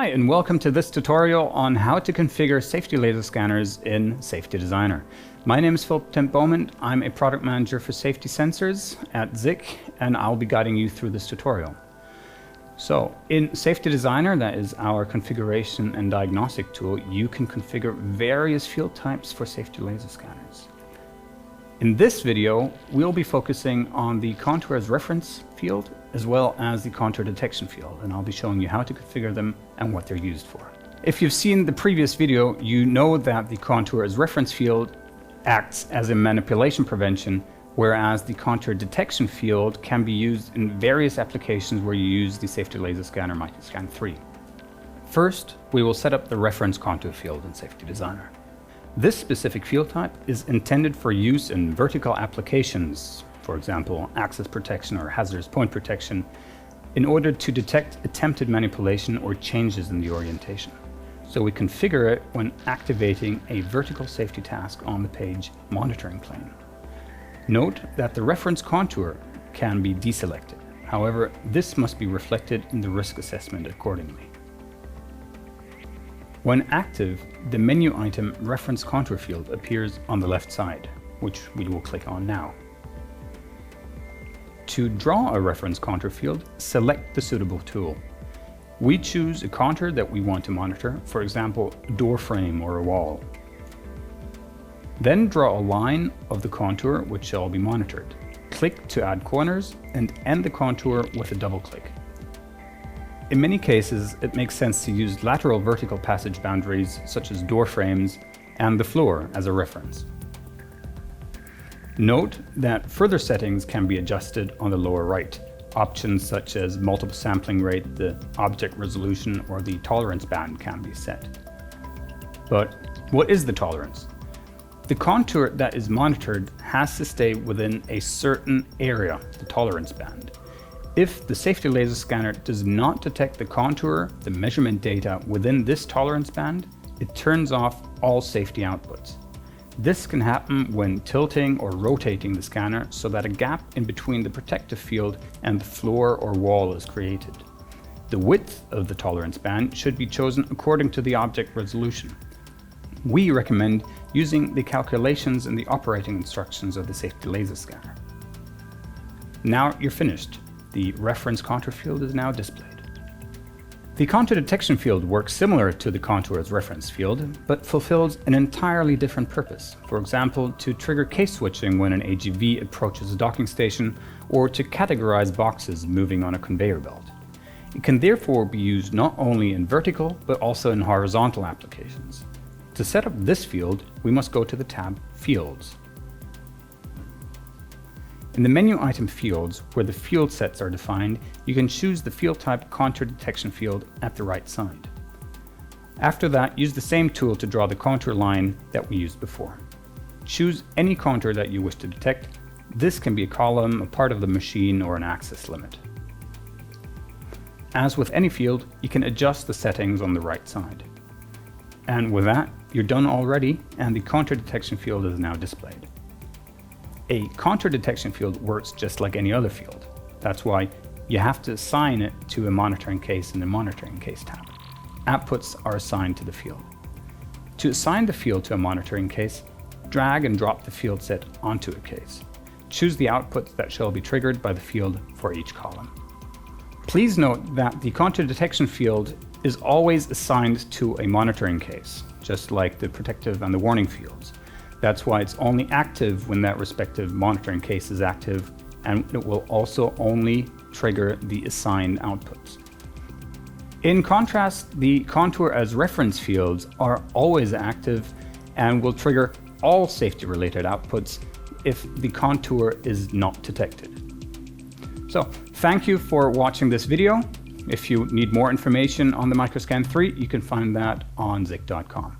Hi, and welcome to this tutorial on how to configure safety laser scanners in Safety Designer. My name is Philip Temp-Bowman. I'm a product manager for safety sensors at ZIC, and I'll be guiding you through this tutorial. So in Safety Designer, that is our configuration and diagnostic tool, you can configure various field types for safety laser scanners. In this video, we'll be focusing on the contour as reference field as well as the contour detection field, and I'll be showing you how to configure them and what they're used for. If you've seen the previous video, you know that the contour as reference field acts as a manipulation prevention, whereas the contour detection field can be used in various applications where you use the Safety Laser Scanner Microscan 3. First, we will set up the reference contour field in Safety Designer. This specific field type is intended for use in vertical applications, for example, access protection or hazardous point protection, in order to detect attempted manipulation or changes in the orientation. So we configure it when activating a vertical safety task on the page monitoring plane. Note that the reference contour can be deselected. However, this must be reflected in the risk assessment accordingly. When active, the menu item Reference Contour Field appears on the left side, which we will click on now. To draw a reference contour field, select the suitable tool. We choose a contour that we want to monitor, for example, a door frame or a wall. Then draw a line of the contour which shall be monitored. Click to add corners and end the contour with a double click. In many cases, it makes sense to use lateral vertical passage boundaries such as door frames and the floor as a reference. Note that further settings can be adjusted on the lower right. Options such as multiple sampling rate, the object resolution, or the tolerance band can be set. But what is the tolerance? The contour that is monitored has to stay within a certain area, the tolerance band. If the safety laser scanner does not detect the contour, the measurement data within this tolerance band, it turns off all safety outputs. This can happen when tilting or rotating the scanner so that a gap in between the protective field and the floor or wall is created. The width of the tolerance band should be chosen according to the object resolution. We recommend using the calculations in the operating instructions of the safety laser scanner. Now you're finished. The reference contour field is now displayed. The contour detection field works similar to the contour as reference field, but fulfills an entirely different purpose. For example, to trigger case switching when an AGV approaches a docking station, or to categorize boxes moving on a conveyor belt. It can therefore be used not only in vertical, but also in horizontal applications. To set up this field, we must go to the tab Fields. In the menu item Fields, where the field sets are defined, you can choose the field type Contour Detection field at the right side. After that, use the same tool to draw the contour line that we used before. Choose any contour that you wish to detect. This can be a column, a part of the machine, or an axis limit. As with any field, you can adjust the settings on the right side. And with that, you're done already, and the contour detection field is now displayed. A contour detection field works just like any other field. That's why you have to assign it to a monitoring case in the monitoring case tab. Outputs are assigned to the field. To assign the field to a monitoring case, drag and drop the field set onto a case. Choose the outputs that shall be triggered by the field for each column. Please note that the contour detection field is always assigned to a monitoring case, just like the protective and the warning fields. That's why it's only active when that respective monitoring case is active, and it will also only trigger the assigned outputs. In contrast, the contour as reference fields are always active and will trigger all safety-related outputs if the contour is not detected. So, thank you for watching this video. If you need more information on the Microscan 3, you can find that on zic.com.